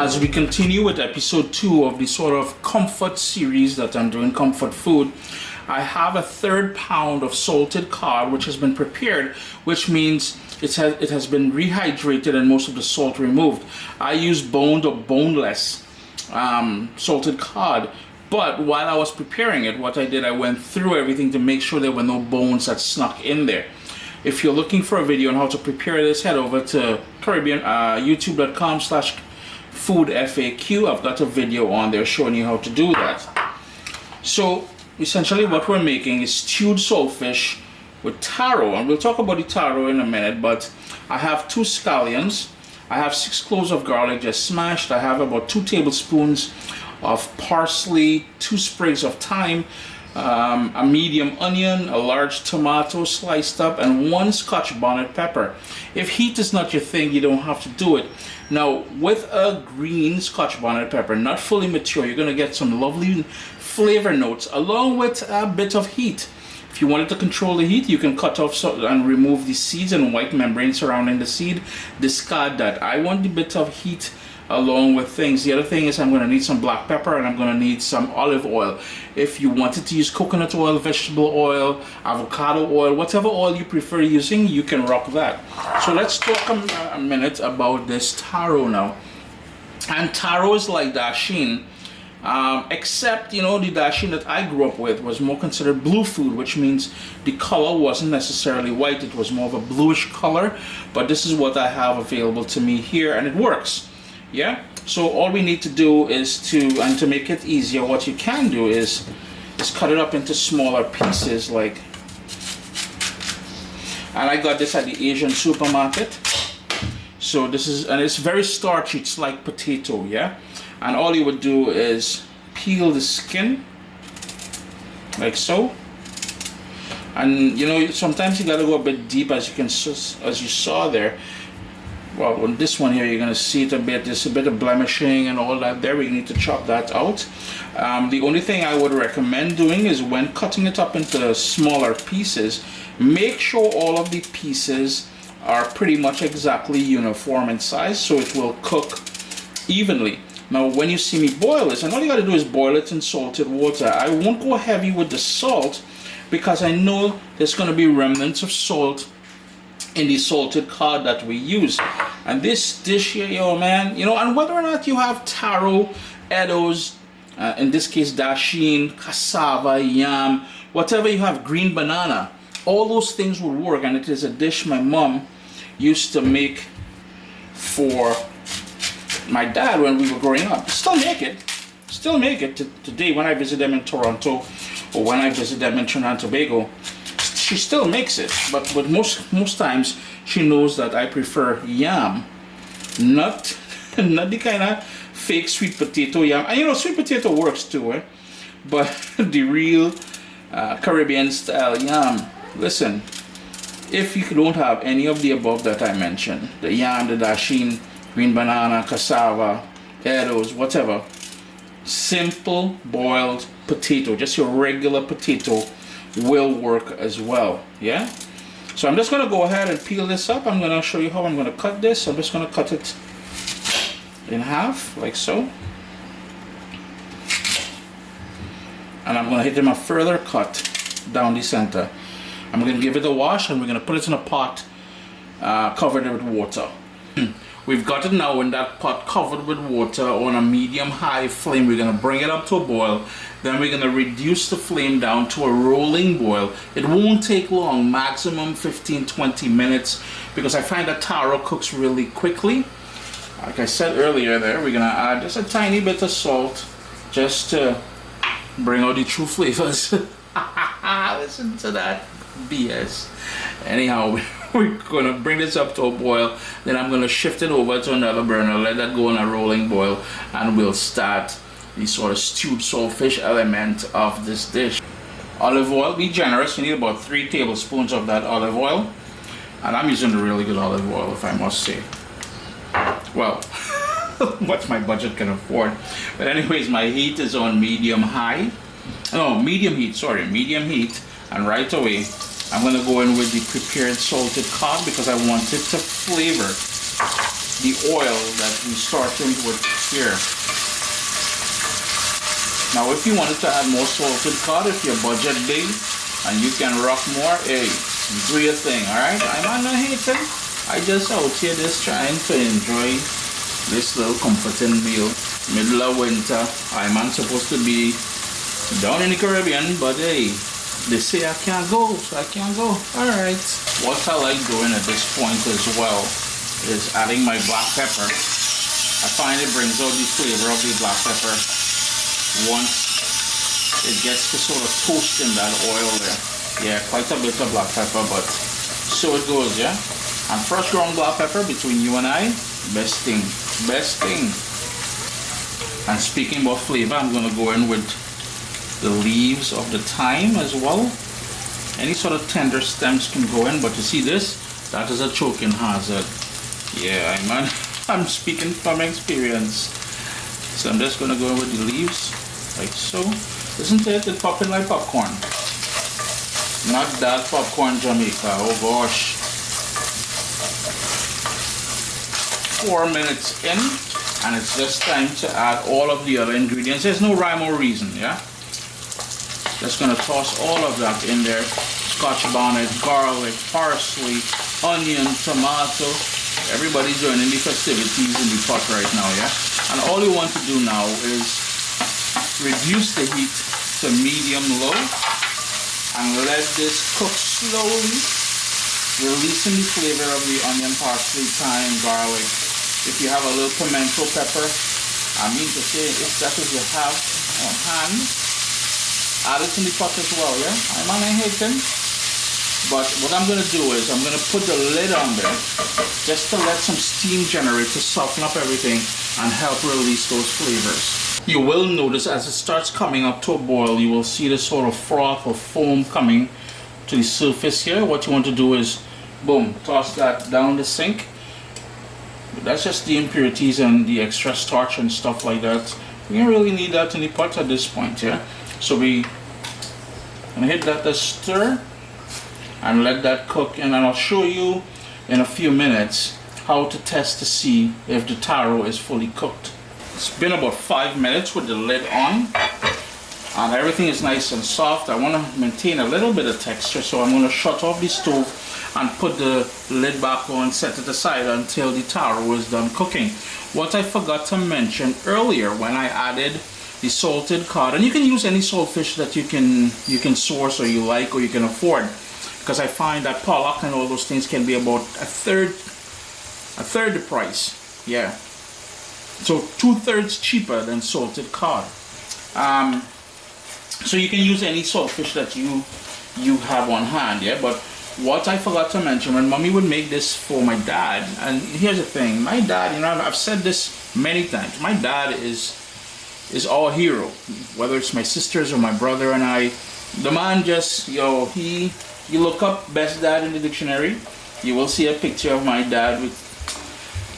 As we continue with episode 2 of the sort of comfort series that I'm doing, comfort food, I have a 1/3 pound of salted cod which has been prepared, which means it has been rehydrated and most of the salt removed. I use boned or boneless salted cod, but while I was preparing it, what I did, I went through everything to make sure there were no bones that snuck in there. If you're looking for a video on how to prepare this, head over to youtube.com/food FAQ. I've got a video on there showing you how to do that. So essentially what we're making is stewed saltfish with taro, and we'll talk about the taro in a minute, but I have 2 scallions, I have 6 cloves of garlic just smashed, I have about 2 tablespoons of parsley, 2 sprigs of thyme, a medium onion, a large tomato sliced up, and 1 Scotch bonnet pepper. If heat is not your thing, you don't have to do it. Now, with a green Scotch bonnet pepper, not fully mature, you're going to get some lovely flavor notes along with a bit of heat. If you wanted to control the heat, you can cut off and remove the seeds and white membrane surrounding the seed. Discard that. I want the bit of heat along with things. The other thing is I'm going to need some black pepper and I'm going to need some olive oil. If you wanted to use coconut oil, vegetable oil, avocado oil, whatever oil you prefer using, you can rock that. So let's talk a minute about this taro now. And taro is like dasheen, except, you know, the dasheen that I grew up with was more considered blue food, which means the color wasn't necessarily white, it was more of a bluish color. But this is what I have available to me here, and it works. Yeah, so all we need to do is to make it easier, what you can do is cut it up into smaller pieces, like, and I got this at the Asian supermarket. So this is, and it's very starchy, it's like potato, yeah? And all you would do is peel the skin, like so. And you know, sometimes you gotta go a bit deep, as you saw there. Well, on this one here, you're going to see it a bit, there's a bit of blemishing and all that there. We need to chop that out. The only thing I would recommend doing is when cutting it up into smaller pieces, make sure all of the pieces are pretty much exactly uniform in size so it will cook evenly. Now, when you see me boil this, and all you got to do is boil it in salted water. I won't go heavy with the salt because I know there's going to be remnants of salt in the salted cod that we use. And this dish here, yo man, you know, and whether or not you have taro, edos, in this case dasheen, cassava, yam, whatever you have, green banana, all those things will work. And it is a dish my mom used to make for my dad when we were growing up. Still make it today when I visit them in Toronto or when I visit them in Trinidad and Tobago. She still makes it, but most times she knows that I prefer yam, not the kind of fake sweet potato yam. And you know, sweet potato works too, eh? But the real Caribbean style yam. Listen, if you don't have any of the above that I mentioned, the yam, the dasheen, green banana, cassava, edos, whatever, simple boiled potato, just your regular potato, will work as well. Yeah, so I'm just going to go ahead and peel this up. I'm going to show you how I'm going to cut this. I'm just going to cut it in half like so, and I'm going to hit them a further cut down the center. I'm going to give it a wash and we're going to put it in a pot covered with water. We've got it now in that pot covered with water on a medium-high flame. We're going to bring it up to a boil. Then we're going to reduce the flame down to a rolling boil. It won't take long, maximum 15-20 minutes, because I find that taro cooks really quickly. Like I said earlier there, we're going to add just a tiny bit of salt just to bring out the true flavors. Listen to that BS. Anyhow, we're going to bring this up to a boil. Then I'm going to shift it over to another burner, let that go on a rolling boil, and we'll start the sort of stewed saltfish element of this dish. Olive oil, be generous. You need about 3 tablespoons of that olive oil. And I'm using a really good olive oil, if I must say. Well, what my budget can afford. But anyways, my heat is on medium heat. And right away, I'm going to go in with the prepared salted cod because I want it to flavor. the oil that we started with here. Now if you wanted to add more salted cod, if your budget big and you can rock more, hey, do your thing, alright? I'm not hating. I just out here just trying to enjoy this little comforting meal. Middle of winter. I'm not supposed to be down in the Caribbean, but hey, they say I can't go, so I can't go. Alright. What I like doing at this point as well is adding my black pepper. I find it brings out the flavor of the black pepper once it gets to sort of toast in that oil there. Yeah, quite a bit of black pepper, but so it goes, yeah? And fresh ground black pepper between you and I, best thing, best thing. And speaking about flavor, I'm going to go in with the leaves of the thyme as well. Any sort of tender stems can go in, but you see this? That is a choking hazard. Yeah, I'm speaking from experience. So I'm just going to go in with the leaves, like so. Isn't it? It's popping like popcorn. Not that popcorn Jamaica, oh gosh. 4 minutes in, and it's just time to add all of the other ingredients. There's no rhyme or reason, yeah? Just gonna toss all of that in there. Scotch bonnet, garlic, parsley, onion, tomato. Everybody's joining the festivities in the pot right now, yeah? And all you want to do now is reduce the heat to medium-low and let this cook slowly, releasing the flavor of the onion, parsley, thyme, garlic. If you have a little pimento pepper, I mean to say, if that's what you have on hand, add it in the pot as well, yeah? I'm not hating. But what I'm going to do is I'm going to put the lid on there just to let some steam generate to soften up everything and help release those flavors. You will notice as it starts coming up to a boil, you will see this sort of froth or foam coming to the surface here. What you want to do is, boom, toss that down the sink. That's just the impurities and the extra starch and stuff like that. We don't really need that in the pot at this point, yeah? So we gonna hit that a stir and let that cook, and I'll show you in a few minutes how to test to see if the taro is fully cooked. It's been about 5 minutes with the lid on and everything is nice and soft. I want to maintain a little bit of texture, so I'm going to shut off the stove and put the lid back on, set it aside until the taro is done cooking. What I forgot to mention earlier when I added the salted cod, and you can use any saltfish that you can source or you like or you can afford, because I find that pollock and all those things can be about a third the price, yeah. So 2/3 cheaper than salted cod. So you can use any saltfish that you have on hand, yeah. But what I forgot to mention, when mommy would make this for my dad, and here's the thing, my dad, you know, I've said this many times, my dad is our hero, whether it's my sisters or my brother and I. The man just, yo, you look up best dad in the dictionary, you will see a picture of my dad with,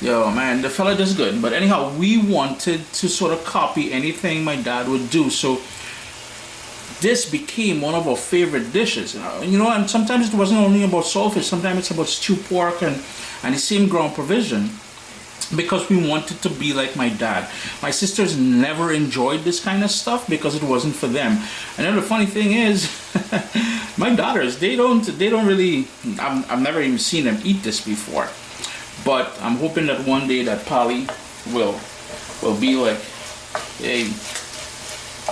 yo man, the fella just good. But anyhow, we wanted to sort of copy anything my dad would do, so this became one of our favorite dishes, you know. And sometimes it wasn't only about saltfish, sometimes it's about stewed pork and the same ground provision, because we wanted to be like my dad. My sisters never enjoyed this kind of stuff because it wasn't for them. And then the funny thing is, my daughters, they don't really, I've never even seen them eat this before. But I'm hoping that one day that Polly will be like, hey,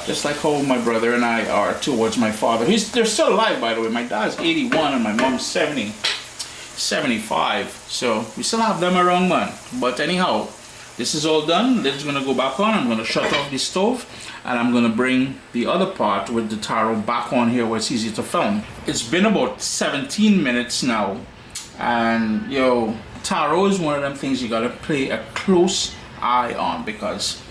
just like how my brother and I are towards my father. They're still alive, by the way. My dad's 81 and my mom's 75. So we still have them around, man. But anyhow, this is all done. Lid's gonna go back on. I'm gonna shut off the stove and I'm gonna bring the other part with the taro back on here where it's easy to film. It's been about 17 minutes now, and yo, taro is one of them things you gotta play a close eye on, because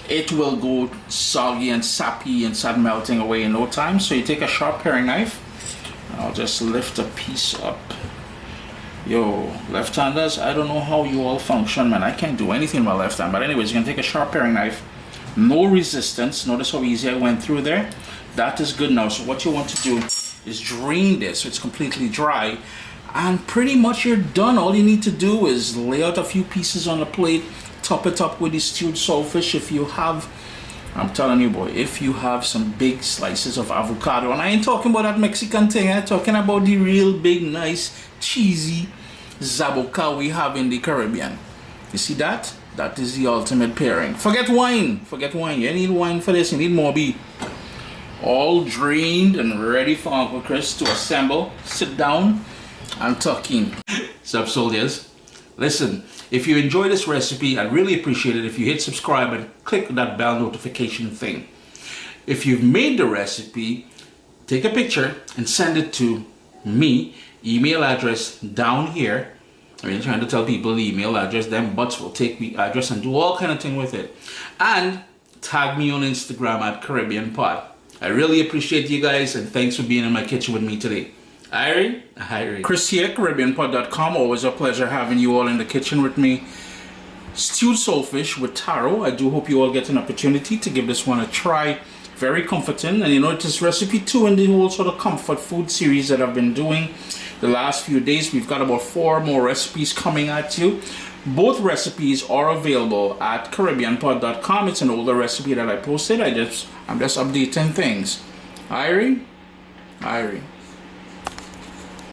it will go soggy and sappy and start melting away in no time. So you take a sharp paring knife, and I'll just lift a piece up. Yo, left-handers, I don't know how you all function, man. I can't do anything with my left hand. But anyways, you're gonna take a sharp paring knife, no resistance. Notice how easy I went through there. That is good now. So what you want to do is drain this so it's completely dry, and pretty much you're done. All you need to do is lay out a few pieces on the plate, top it up with the stewed saltfish. If you have, I'm telling you boy, if you have some big slices of avocado, and I ain't talking about that Mexican thing, I'm talking about the real big, nice, cheesy zaboka we have in the Caribbean. You see that? That is the ultimate pairing. Forget wine. Forget wine. You need wine for this. You need more beef. All drained and ready for Uncle Chris to assemble. Sit down and tuck in. Sup, soldiers? Listen, if you enjoy this recipe, I'd really appreciate it if you hit subscribe and click that bell notification thing. If you've made the recipe, take a picture and send it to me. Email address down here. I mean, trying to tell people the email address, them butts will take the address and do all kind of thing with it. And tag me on Instagram at Caribbean Pod. I really appreciate you guys, and thanks for being in my kitchen with me today. Irie. Chris here, CaribbeanPod.com. Always a pleasure having you all in the kitchen with me. Stewed saltfish with taro. I do hope you all get an opportunity to give this one a try. Very comforting, and you know, it is recipe 2 in the whole sort of comfort food series that I've been doing the last few days. We've got about 4 more recipes coming at you. Both recipes are available at CaribbeanPod.com. It's an older recipe that I posted. I'm just updating things. Irie.